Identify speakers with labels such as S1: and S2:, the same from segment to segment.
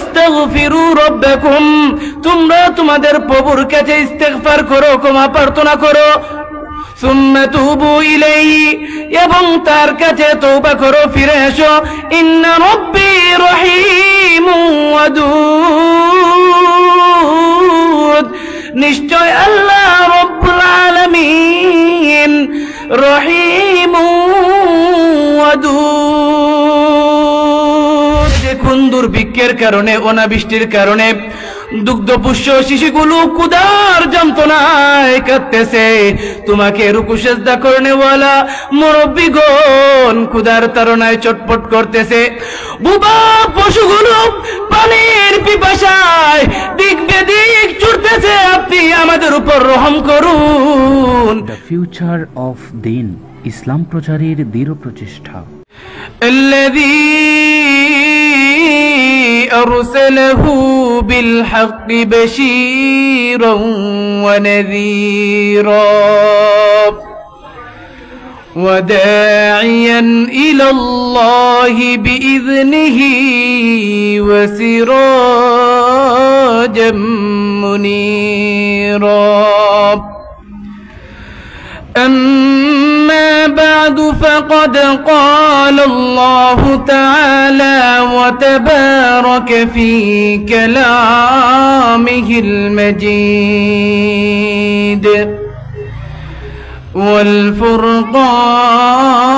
S1: ওয়াস্তাগফিরু রাব্বাকুম, তোমরা তোমাদের প্রভুর কাছে ইস্তেগফার করো, ক্ষমা প্রার্থনা করো। সুম্মা তুবু ইলাইহি, এবং তার কাছে তওবা করো, ফিরে এসো। ইন্না রাব্বি রহিমুন ওয়াদুদ, নিশ্চয় আল্লাহ রব্বুল আলামিন রহিমুন ওয়াদুদ। দেখুন, দুর্ভিক্ষের কারণে, অনাবৃষ্টির কারণে দুগ্ধপুষ্য শিশুগুলো ক্ষুধার যন্ত্রণায় কাঁদতেছে। তোমাকে রুকু সেজদা করনেওয়ালা মুরব্বিগণ ক্ষুধার তাড়নায় চটপট করতেছে। বুবা পশুগুলো পানির পিপাসায় দিক বেদিক ছুটতেছে। আপনি আমাদের উপর রহম করুন।
S2: দ্য ফিউচার অফ দিন, ইসলাম প্রচারের দৃঢ় প্রচেষ্টা।
S1: الذي أرسله بالحق بشيرا ونذيرا وداعيا إلى الله بإذنه وسراجا منيرا. أما بعد فقد قال الله تعالى وتبارك في كلامه المجيد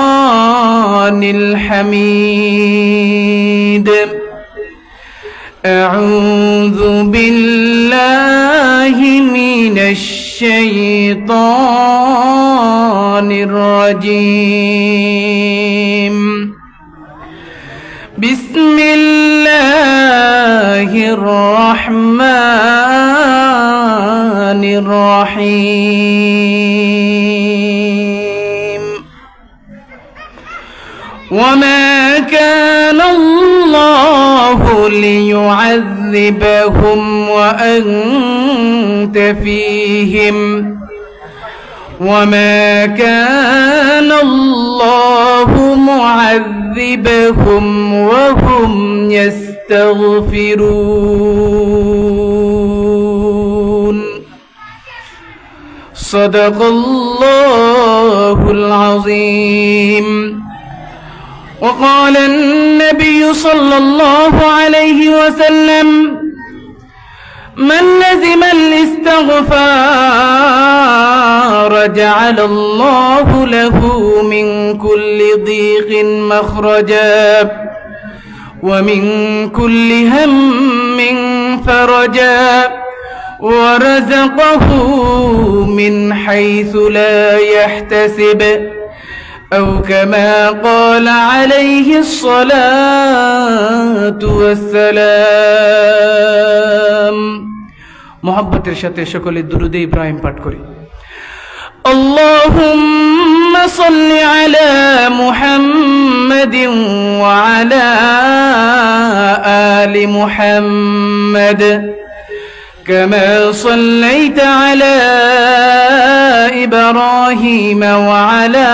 S1: والفرقان الحميد. أعوذ بالله من الشيطان الرجيم. بسم الله الرحمن الرحيم. وما كان الله ليعذبهم وأنت فيهم وما كان الله معذبهم وهم يستغفرون. صدق الله العظيم. وقال النبي صلى الله عليه وسلم: من لزم الاستغفار جعل الله له من كل ضيق مخرجا ومن كل هم فرجا ورزقه من حيث لا يحتسب أو كما قال عليه الصلاة والسلام. محبتের সাথে সকলে দুরূদ ইব্রাহিম পাঠ করি। اللهم صل على محمد وعلى آل محمد كما صليت على إبراهيم وعلى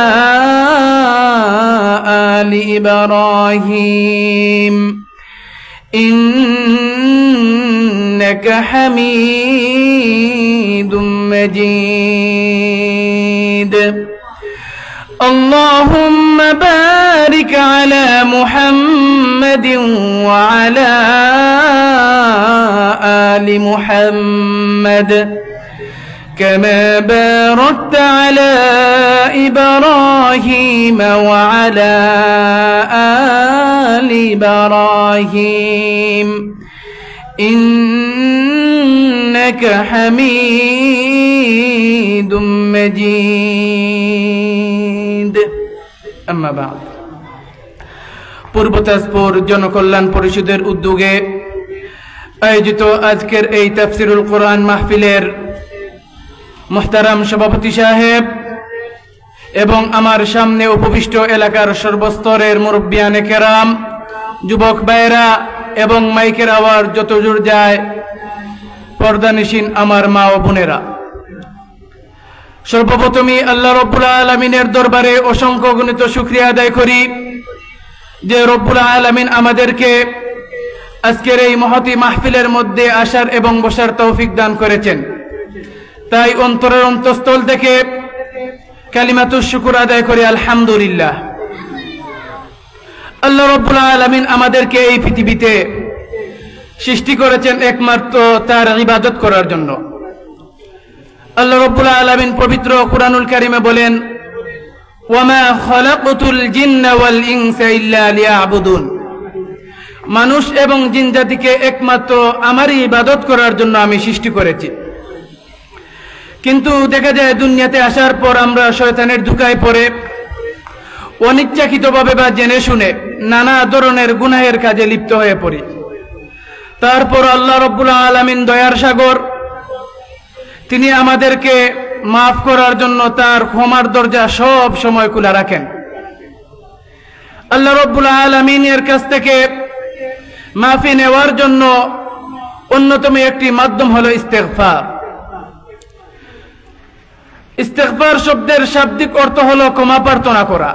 S1: آل إبراهيم إنك حميد مجيد. اللهم بارك على محمد وعلى آل محمد كما باركت على إبراهيم وعلى آل إبراهيم إنك حميد مجيد. أما بعد. পূর্বতাজপুর জনকল্যাণ পরিষদের উদ্যোগে আয়োজিত আজকের এই তাফসিরুল কোরআন মাহফিলের মুহতারাম সভাপতি সাহেব এবং আমার সামনে উপবিষ্ট এলাকার সর্বস্তরের মুরব্বিয়ানে কেরাম, যুবক ভাইয়েরা এবং মাইকের আওয়াজ যত দূর যায় পর্দানিশীন আমার মা ও বোনেরা, সর্বপ্রথমই আল্লাহ রব্বুল আলামিনের দরবারে অসংখ্য গণিত শুকরিয়া আদায় করি যে রব্বুল আলামিন আমাদেরকে আজকের এই মহতি মাহফিলের মধ্যে আসার এবং বসার তৌফিক দান করেছেন। তাই অন্তরের অন্তঃস্থল থেকে কালিমাতুশ শুকর আদায় করি আলহামদুলিল্লাহ। আল্লাহ রাব্বুল আলামিন আমাদেরকে এই পৃথিবীতে সৃষ্টি করেছেন একমাত্র তার ইবাদত করার জন্য। আল্লাহ রাব্বুল আলামিন পবিত্র কুরআনুল কারীমে বলেন, ওয়ামা খালাকতুল জিন্না ওয়াল ইনসা ইল্লা লিয়াবুদুন, মানুষ এবং জিন জাতিকে একমাত্র আমারই ইবাদত করার জন্য আমি সৃষ্টি করেছি। কিন্তু দেখা যায় দুনিয়াতে আসার পর আমরা শয়তানের ধোঁকায় পড়ে অনিচ্ছাকৃতভাবে বা জেনে শুনে নানা ধরনের গুনাহের কাজে লিপ্ত হয়ে পড়ি। তারপর আল্লাহ রাব্বুল আলামিন দয়ার সাগর, তিনি আমাদেরকে মাফ করার জন্য তার ক্ষমার দরজা সব সময় খোলা রাখেন। আল্লাহ রাব্বুল আলামিনের কাছ থেকে মাফি নেওয়ার জন্য অন্যতম একটি মাধ্যম হলো ইস্তেগফার। ইস্তেগফার শব্দের শাব্দিক অর্থ হলো ক্ষমা প্রার্থনা করা,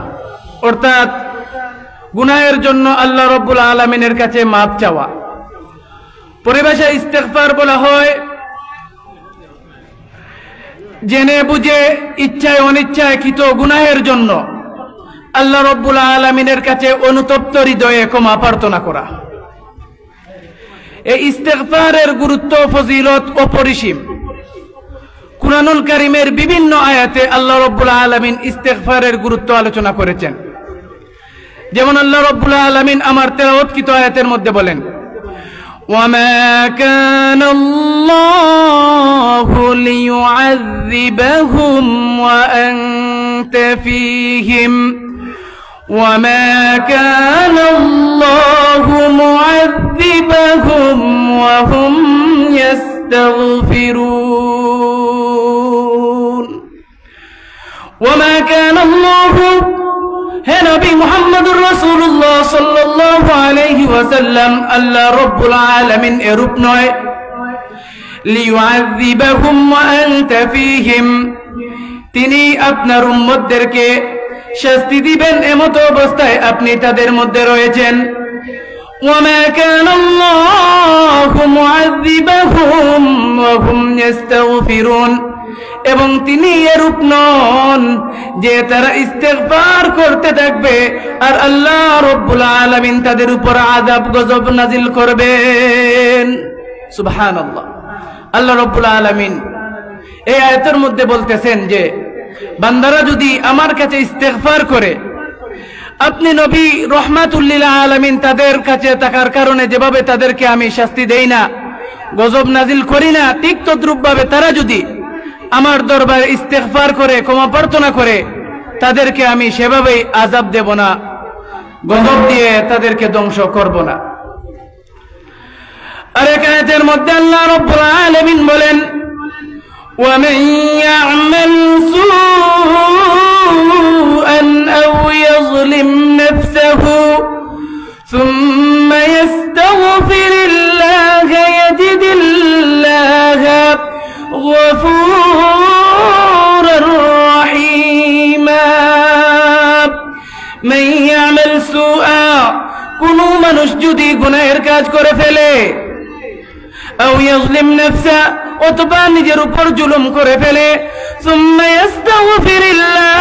S1: অর্থাৎ গুনাহের জন্য আল্লাহ রাব্বুল আলামিনের কাছে মাফ চাওয়া। পরিভাষায় ইস্তেগফার বলা হয় জেনে বুঝে ইচ্ছায় অনিচ্ছায় কৃত গুনাহের জন্য আল্লাহ রাব্বুল আলামিনের কাছে অনুতপ্ত হৃদয়ে ক্ষমা প্রার্থনা করা। এই ইস্তেগফারের গুরুত্ব ফজিলত অপরিসীম। কুরআনুল কারীমের বিভিন্ন আয়াতে আল্লাহ রাব্বুল আলামিন ইস্তেগফারের গুরুত্ব আলোচনা করেছেন। যেমন আল্লাহ রাব্বুল আলামিন আমার তেলাওয়াতকৃত আয়াতের মধ্যে বলেন, وَمَا كَانَ اللَّهُ لِيُعَذِّبَهُمْ وَأَنْتَ فِيهِمْ وَمَا كَانَ اللَّهُ مُعَذِّبَهُمْ وَهُمْ يَسْتَغْفِرُونَ وَمَا كَانَ اللَّهُ হে নবী মুহাম্মদুর রাসূলুল্লাহ সাল্লাল্লাহু আলাইহি ওয়াসাল্লাম, আল্লাহ রাব্বুল আলামিন এরূপ নয় লিয়ুআযিবাহুম ওয়া আনতা ফীহিম, তিনি আপনার উম্মতদেরকে শাস্তি দিবেন এমত অবস্থায় আপনি তাদের মধ্যে রয়েছেন। ওয়ামা কানাল্লাহু মুআযিবাহুম ওয়া হুম ইস্তাগফিরুন, এবং তিনি এরূপ নন যে তারা ইস্তেগফার করতে থাকবে আর আল্লাহ রাব্বুল আলামিন তাদের উপর আযাব গজব নাজিল করবেন। সুবহানাল্লাহ। আল্লাহ রাব্বুল আলামিন এই আয়াতের মধ্যে বলতেছেন যে বান্দারা যদি আমার কাছে ইস্তেগফার করে, আপনি নবী রাহমাতুল লিল আলামিন তাদের কাছে থাকার কারণে যেভাবে তাদেরকে আমি শাস্তি দেই না, গজব নাজিল করি না, ঠিক তদ্রূপভাবে তারা যদি আমার দরবারে ইস্তেগফার করে ক্ষমা প্রার্থনা করে, তাদেরকে আমি সেভাবেই আযাব দেব না, গজব দিয়ে তাদেরকে ধ্বংস করব না। আরেক আয়াতের মধ্যে আল্লাহ রাব্বুল আলামিন বলেন, وَمَن يَعْمَلْ سُوءًا أَوْ يَظْلِمْ نَفْسَهُ ثُمَّ يَسْتَغْفِرِ اللَّهَ يَجِدِ اللَّهَ غَفُورًا رَّحِيمًا مَن يَعْمَلْ سُوءًا, কোনো মানুষ যদি গুনাহের কাজ করে ফেলে, আও ইয়াজলিম নাফসা, অথবা নিজের উপর জুলুম করে ফেলে, সুম্মা ইস্তাগফিরিল্লাহ,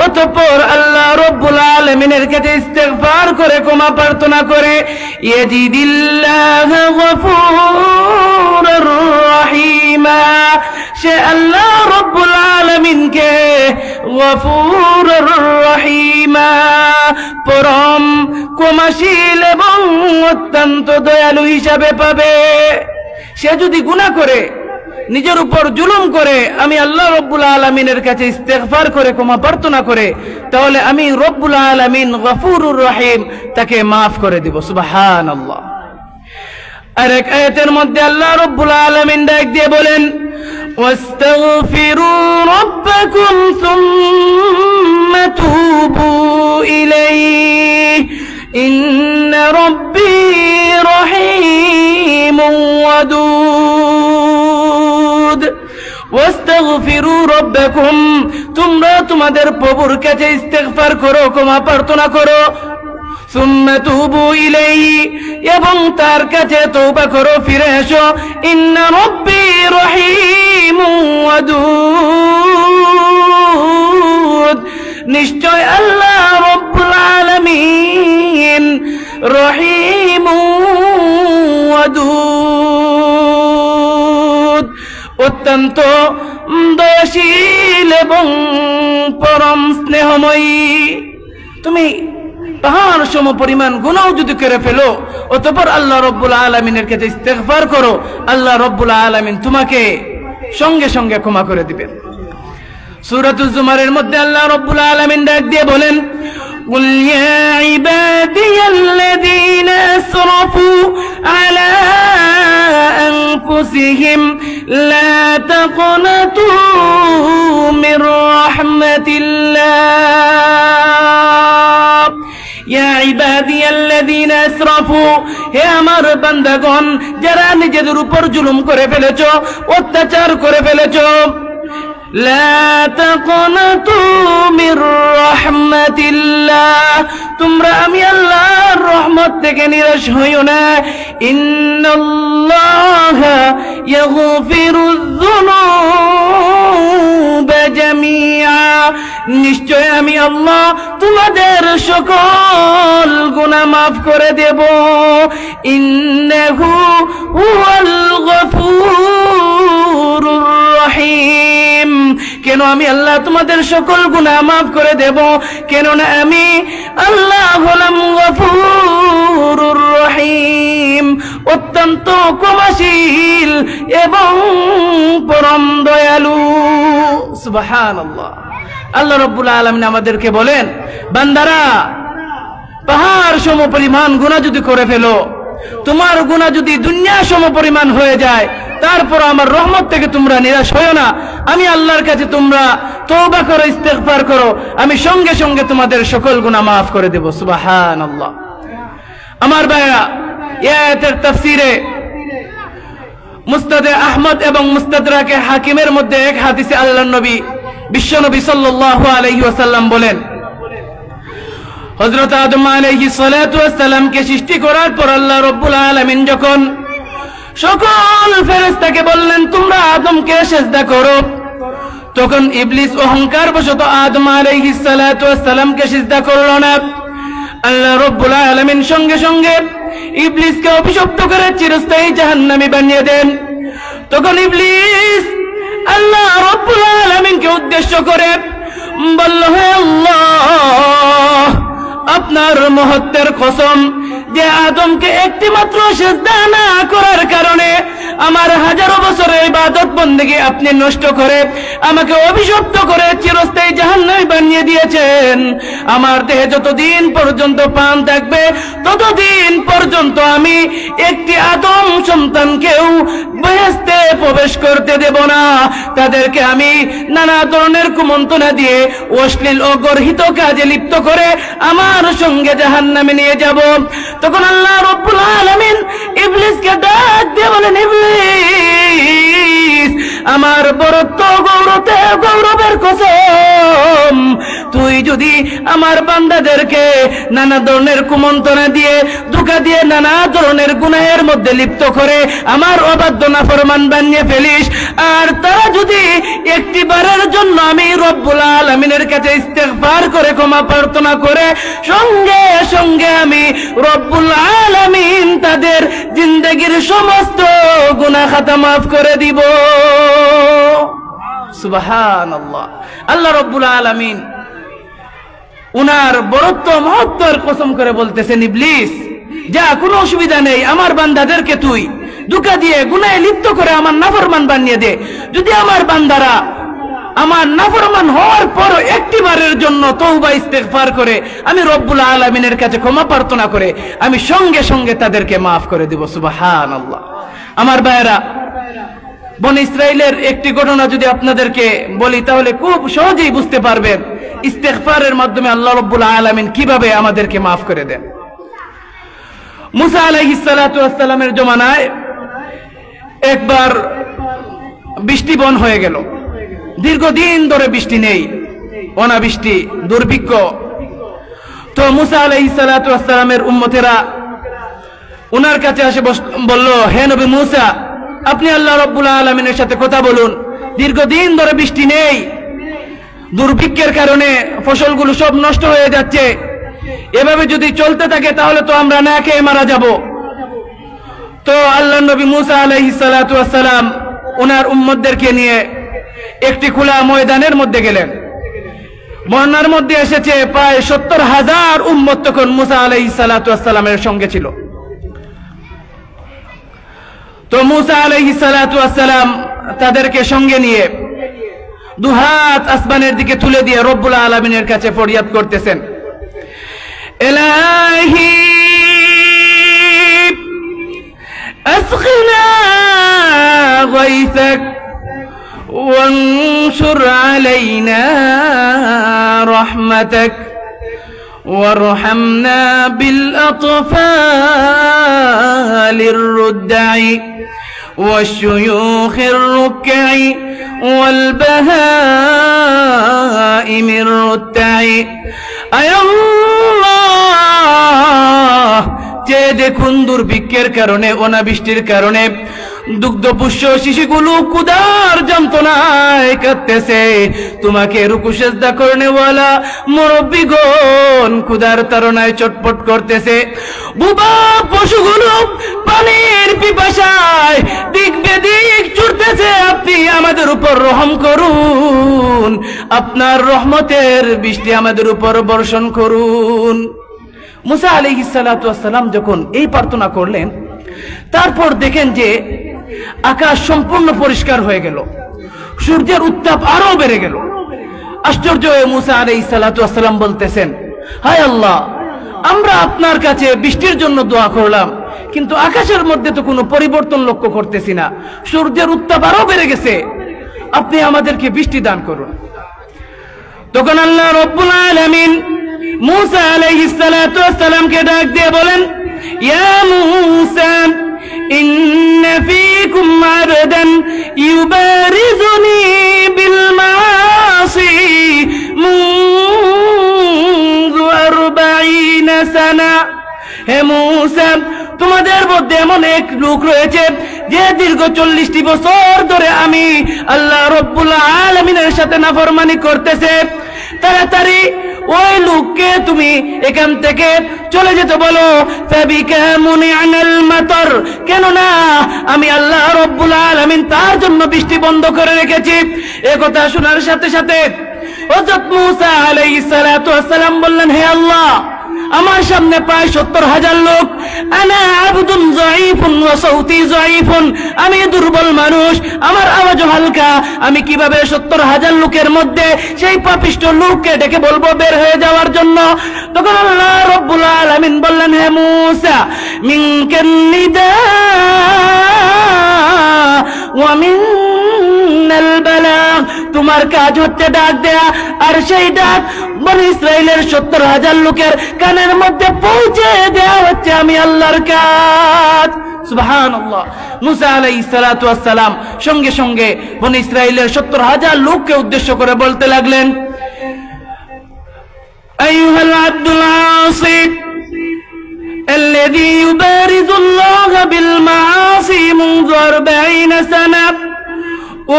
S1: অতঃপর আল্লাহ রাব্বুল আলামিনের কাছে ইস্তেগফার করে ক্ষমা প্রার্থনা করে, ইয়াজিদিল্লাহ গফুরার রহিমা, সে আল্লাহ রাব্বুল আলামিনকে গফুরার রহিমা, পরম ক্ষমাশীল এবং অত্যন্ত দয়ালু হিসাবে পাবে। সে যদি গুনাহ করে, নিজের উপর জুলুম করে, আমি আল্লাহ রাব্বুল আলামিনের কাছে ইস্তেগফার করে ক্ষমা প্রার্থনা করে, তাহলে আমি রব্বুল আলামিন গফুরুর রহিম তাকে মাফ করে দিব। সুবহানাল্লাহ। আরেক আয়াতের মধ্যে আল্লাহ রাব্বুল আলামিন ডাক দিয়ে বলেন, ওয়াস্তাগফিরু রাব্বাকুম সুম্মা তুবু ইলাইহি ইন্না রাব্বী রহিমুন ওয়াদুদ। ওয়াস্তাগফিরু রাব্বাকুম, তোমরা তোমাদের প্রভুর কাছে ইস্তেগফার করো, ক্ষমা প্রার্থনা করো, সুম্মা তুবু ইলাইহি, এবং তার কাছে তওবা করো, ফিরে এসো। ইন্না রাব্বি রহিমুন ওয়াদুদ, নিশ্চয় আল্লাহ রব্বুল আলামিন রহিমুন ওয়াদুদ, অত্যন্ত দয়াশীল এবং পরম স্নেহময়ী। তুমি পাহাড় সম পরিমাণ গুনাহ যদি করে ফেলো, অতঃপর আল্লাহ রব্বুল আলামিনের কাছে ইস্তেগফার করো, আল্লাহ রব্বুল আলামিন তোমাকে সঙ্গে সঙ্গে ক্ষমা করে দিবেন। সূরাতুজ জুমারের মধ্যে আল্লাহ রব্বুল আলামিন ডাক দিয়ে বলেন, قل يا عبادي الذين أسرفوا على أنفسهم لا تقنطوا من رحمة الله يا عبادي الذين أسرفوا, হে আমার বান্দাগণ যারা নিজেদের উপর জুলুম করে ফেলেছো, অত্যাচার করে ফেলেছো, লা তাকনাতু মির রাহমাতিল্লাহ, তোমরা আমি আল্লাহর রহমত থেকে নিরাশ হইও না। ইন্নাল্লাহা ইয়াগফিরুয যুনুবা জামিআ, নিশ্চয় আমি আল্লাহ তোমাদের সকল গুনাহ মাফ করে দেব। ইন্নাহু হুয়াল গফুরুর রহিম, কেন আমি আল্লাহ তোমাদের সকল গুনাহ মাফ করে দেব? কেননা আমি আল্লাহ হলাম গফুরুর রহিম, অত্যন্ত ক্ষমাশীল এবং পরম দয়ালু। সুবহানাল্লাহ। আল্লাহ রাব্বুল আলামিন আমাদেরকে বলেন, বান্দারা পাহাড় সম পরিমাণ গুনাহ যদি করে ফেলো, তোমার গুনাহ যদি দুনিয়া সম পরিমাণ হয়ে যায়, তারপর আমার রহমত থেকে তোমরা নিরাশ হয়ো না। আমি আল্লাহর কাছে তোমরা তওবা করো, ইস্তেগফার করো, আমি সঙ্গে সঙ্গে তোমাদের সকল গুনাহ মাফ করে দেব। সুবহানাল্লাহ। আমার ভাইরা, এই আয়াতের তাফসীরে মুসনাদে আহমদ এবং মুস্তাদরাকে হাকিমের মধ্যে এক হাদিসে আল্লাহর নবী বিশ্বনবী সাল্লাল্লাহু আলাইহি ওয়াসাল্লাম বলেন, হযরত আদম আলাইহিস সালাতু ওয়াস সালামকে সৃষ্টি করার পর আল্লাহ রাব্বুল আলামিন যখন সকল ফেরেশতাকে বললেন তোমরা আদমকে সিজদা করো, তখন ইবলিস অহংকার বশত আদম আলাইহিস সালাতু ওয়াস সালামকে সিজদা করল না। আল্লাহ রাব্বুল আলামিন সঙ্গে সঙ্গে ইবলিসকে অভিশপ্ত করে চিরস্থায়ী জাহান্নামী বানিয়ে দেন। তখন ইবলিস আল্লাহ রাব্বুল আলামিনকে উদ্দেশ্য করে বলল, হে আল্লাহ, আপনার মহত্বের কসম যে আদমকে একটি মাত্র সিজদা না করার কারণে আমার হাজারো বছরের ইবাদত বন্দেগী আপনি নষ্ট করে আমাকে অভিশপ্ত করে চিরস্থায়ী জাহান্নামী বানিয়ে দিয়েছেন। আমার দেহে যতদিন পর্যন্ত প্রাণ থাকবে ততদিন পর্যন্ত আমি একটি আদম সন্তানকেও বেহেশতে প্রবেশ করতে দেব না। তাদেরকে আমি নানা ধরনের কুমন্ত্রণা দিয়ে অশ্লীল ও গর্হিত কাজে লিপ্ত করে আমার সঙ্গে জাহান্নামে নিয়ে যাব। তখন আল্লাহ রাব্বুল আলামিন ইবলিসকে ডাক দিয়ে বলেন, ইবলিস, আমার বরত্ব গৌরবের কসম, তুই যদি আমার বান্দাদেরকে নানা ধরনের কুমন্ত্রণা দিয়ে ধোঁকা দিয়ে নানা ধরনের গুনাহের মধ্যে লিপ্ত করে আমার অবাধ্য নাফরমান বানিয়ে ফেলিস, আর তারা যদি একটি বারের জন্য আমি রব্বুল আলামিনের কাছে ইস্তেগফার করে ক্ষমা প্রার্থনা করে সঙ্গে সঙ্গে আমি রব্বুল আলামিন তাদের জিন্দেগীর সমস্ত গুনাহ খাতা মাফ করে দিব। সুবহানাল্লাহ। আল্লাহ রব্বুল আলামিন উনার বরত্ব মহত্বের কসম করে বলতেছেন, ইবলিস যা, কোনো অসুবিধা নেই, আমার বান্দাদেরকে তুই ধোঁকা দিয়ে গুনাহে লিপ্ত করে আমার নাফরমান বানিয়ে দে। যদি আমার বান্দারা আমার নাফরমান হওয়ার পর একটি বারের জন্য তওবা ইস্তেগফার করে আমি রব্বুল আলামিনের কাছে ক্ষমা প্রার্থনা করে আমি সঙ্গে সঙ্গে তাদেরকে মাফ করে দেব। সুবহানাল্লাহ। আমার ভাইয়েরা, বনী ইসরাইলের একটি ঘটনা যদি আপনাদেরকে বলি তাহলে খুব সহজেই বুঝতে পারবেন ইস্তেগফারের মাধ্যমে আল্লাহ রাব্বুল আলামিন কিভাবে আমাদেরকে মাফ করে দেন। মুসা আলাইহিস সালাতু ওয়াস সালামের জমানায় একবার বৃষ্টি বন হয়ে গেল। দীর্ঘদিন ধরে বৃষ্টি নেই, অনাবৃষ্টি, দুর্ভিক্ষ। তো মুসা আলাইহিস সালাতু ওয়াস সালামের উম্মতেরা ওনার কাছে এসে বলল, হে নবী মুসা, আপনি আল্লাহ রাব্বুল আলামিনের সাথে কথা বলুন, দীর্ঘদিন ধরে বৃষ্টি নেই, দুর্ভিক্ষের কারণে ফসলগুলো সব নষ্ট হয়ে যাচ্ছে, এভাবে যদি চলতে থাকে তাহলে তো আমরা না খেয়ে মারা যাব। তো আল্লাহর নবী মুসা আলাইহিস সালাতু ওয়াস সালাম ওনার উম্মতদেরকে নিয়ে একটি খোলা ময়দানের মধ্যে গেলেন। বর্ণনার মধ্যে এসেছে প্রায় 70,000 উম্মত তখন মুসা আলাইহিস সালাতু ওয়াস সালামের সঙ্গে ছিল। তো মুসা আলাইহিস সালাতু ওয়াস সালাম তাদেরকে সঙ্গে নিয়ে দুহাত আসমানের দিকে তুলে দিয়ে রব্বুল আলামিনের কাছে ফরিয়াদ করতেছেন, ইলাহি আসকিনা গায়সাক ওয়ানশুর আলাইনা রাহমাতাক ওয়ারহামনা বিল আতফালির রুদ্দাই والشيوخ الركع والبهائم الرتع أي الله যে দেখুন দুর্ভিক্ষের কারণে অনাবৃষ্টির কারণে দুগ্ধপুষ্য শিশুগুলো ক্ষুধার যন্ত্রণায় কাঁদতেছে, তোমাকে রুকু সিজদা করনেওয়ালা মুরব্বিগণ ক্ষুধার তাড়নায় চটপট করতেছে, বুবা পশুগুলো পানির পিপাসায় দিক বেদিক ছুটতেছে, আপনি আমাদের উপর রহম করুন, আপনার রহমতের বৃষ্টি আমাদের উপর বর্ষণ করুন। মুসা আলাইহিস সালাতু ওয়াস সালাম যখন এই প্রার্থনা করলেন, তারপর দেখেন যে আকাশ সম্পূর্ণ পরিষ্কার হয়ে গেল, সূর্যের উত্তাপ আরো বেড়ে গেল। আশ্চর্য হয়ে মুসা আলাইহিস সালাতু ওয়াস সালাম বলতেছেন, হায় আল্লাহ, আমরা আপনার কাছে বৃষ্টির জন্য দোয়া করলাম, কিন্তু আকাশের মধ্যে তো কোনো পরিবর্তন লক্ষ্য করতেছি না, সূর্যের উত্তাপ আরো বেড়ে গেছে, আপনি আমাদেরকে বৃষ্টি দান করুন। তখন আল্লাহ রাব্বুল আলামিন মুসা আলাইহিস সালাতু ওয়াস সালামকে ডাক দিয়ে বলেন, ইয়া মুসা ইন্না ফীকুম আবদান ইউবারিজুনি বিল মাসি মুনযু 40 সানা। হে মুসা, তোমাদের মধ্যে এমন এক লোক রয়েছে যে দীর্ঘ 40টি বছর ধরে আমি আল্লাহ রাব্বুল আলামিনের সাথে নাফরমানি করতেছে, তাড়াতাড়ি ওই লোককে তুমি এখান থেকে চলে যেতে বলো, ফাবিকা মুনি'নাল মাতার, কেননা আমি আল্লাহ রাব্বুল আলামিন তার জন্য বৃষ্টি বন্ধ করে রেখেছি। এই কথা শোনার সাথে সাথে হযরত মুসা আলাইহিস সালাতু ওয়াস সালাম বললেন, হে আল্লাহ, আমার সামনে প্রায় 70,000 লোক, আনা আবদুন যায়ীফুন ওয়া সাউতি যায়ীফুন, আমি দুর্বল মানুষ, আমার আওয়াজ হালকা, আমি কিভাবে 70,000 লোকের মধ্যে সেই পাপিষ্ঠ লোককে ডেকে বলবো বের হয়ে যাওয়ার জন্য? তখন আল্লাহ রাব্বুল আলামিন বললেন, হে মুসা, মিনকান নিদা ওয়া মিনাল বালাগ, তোমার কাজ হচ্ছে ডাক দেয়া, আর সেই ডাক বনি ইসরাইলের 70,000 লোকের কানের মধ্যে পৌঁছে দেয়া হচ্ছে আমি আল্লাহর কাজ। সুবহানাল্লাহ। মুসা আলাইহিস সালাতু ওয়াস সালাম সঙ্গে সঙ্গে বনি ইসরাইলের 70,000 লোককে উদ্দেশ্য করে বলতে লাগলেন, আইয়ুহাল আব্দুল আসি الذي يبارز الله بالمعاصي منذ 40 سنة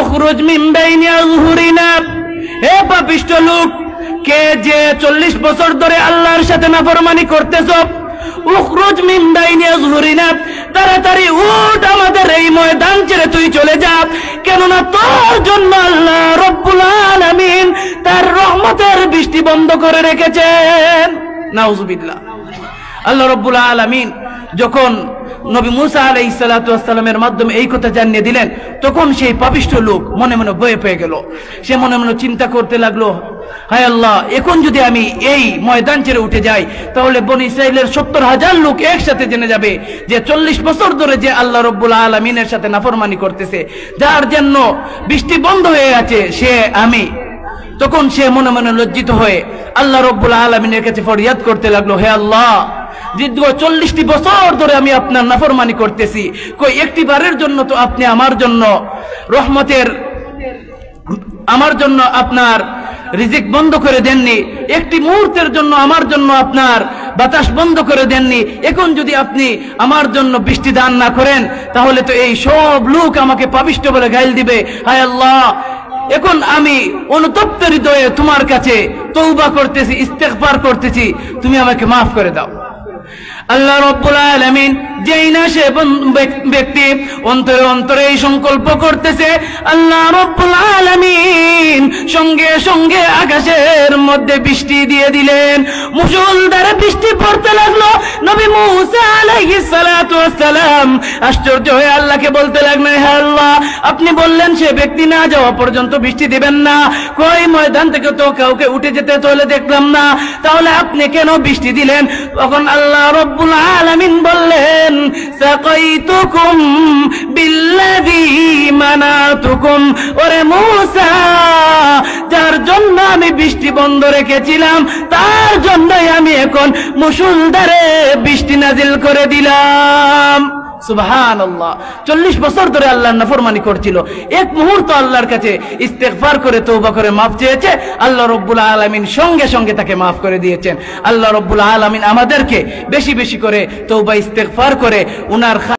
S1: اخرج من بين أظهرنا। হে পাপিষ্ঠ লোক, কে যে 40 বছর ধরে আল্লাহর সাথে নাফরমানি করতেছ, উখরুজ মিন বাইনি আযহুরিনা, তাড়াতাড়ি উঠ, আমাদের এই ময়দান ছেড়ে তুই চলে যা, কেননা তোর জন্য আল্লাহ রাব্বুল আলামিন তার রহমতের বৃষ্টি বন্ধ করে রেখেছেন। নাউযুবিল্লাহ। আল্লাহ রাব্বুল আলামিন যখন নবী মুসা আলাইহিস সালাতু ওয়াস সালামের মাধ্যমে এই কথা জানিয়ে দিলেন, তখন সেই পাপিষ্ঠ লোক মনে মনে ভয় পেয়ে গেল। সে মনে মনে চিন্তা করতে লাগলো, হায় আল্লাহ, এখন যদি আমি এই ময়দান ছেড়ে উঠে যাই তাহলে বনি ইসরাইলের 70,000 লোক একসাথে জেনে যাবে যে 40 বছর ধরে যে আল্লাহ রাব্বুল আলামিনের সাথে নাফরমানি করতেছে, যার জন্য বৃষ্টি বন্ধ হয়ে আছে, সে আমি। তখন সে মনে মনে লজ্জিত হয়ে আল্লাহ রাব্বুল আলামিনের কাছে ফরিয়াদ করতে লাগলো, হে আল্লাহ, দীর্ঘ 40টি বছর ধরে আমি আপনার নাফরমানি করতেছি, কই একটি বারের জন্য তো আপনি আমার জন্য রহমতের, আমার জন্য আপনার রিজিক বন্ধ করে দেননি, একটি মুহূর্তের জন্য আমার জন্য আপনার বাতাস বন্ধ করে দেননি। এখন যদি আপনি আমার জন্য বৃষ্টি দান না করেন, তাহলে তো এই সব লোক আমাকে পাপিষ্ঠ বলে গাইল দিবে। হায় আল্লাহ, এখন আমি অনুতপ্ত হৃদয়ে তোমার কাছে তওবা করতেছি, ইস্তেগফার করতেছি, তুমি আমাকে মাফ করে দাও। আল্লাহ রাব্বুল আলামিন যেই না সে ব্যক্তি অন্তরে অন্তরে এই সংকল্প করতেছে, আল্লাহ রাব্বুল আলামিন সঙ্গে সঙ্গে আকাশের মধ্যে বৃষ্টি দিয়ে দিলেন। মুষলধারে বৃষ্টি পড়তে লাগলো। নবী মুসা আলাইহিস সালাতু ওয়াস সালাম আশ্চর্য হয়ে আল্লাহকে বলতে লাগলেন, হে আল্লাহ, আপনি বললেন সে ব্যক্তি না যাওয়া পর্যন্ত বৃষ্টি দিবেন না, কই ময়দান থেকে তো কাউকে উঠে যেতে তোলে দেখলাম না, তাহলে আপনি কেন বৃষ্টি দিলেন? তখন আল্লাহ রাব্বুল আলামিন বললেন, সাকাইতুকুম বিল্লাযী মানাতুকুম। ওরে মুসা, যার জন্য আমি বৃষ্টি বন্ধ রেখেছিলাম, তার জন্যই আমি এখন মুষলধারে বৃষ্টি নাজিল করে দিলাম। সুবহানাল্লাহ। 40 বছর ধরে আল্লাহর নাফরমানি করছিল, এক মুহূর্ত আল্লাহর কাছে ইস্তেগফার করে তওবা করে মাফ চেয়েছে, আল্লাহ রাব্বুল আলামিন সঙ্গে সঙ্গে তাকে মাফ করে দিয়েছেন। আল্লাহ রাব্বুল আলামিন আমাদেরকে বেশি বেশি করে তওবা ইস্তেগফার করে উনার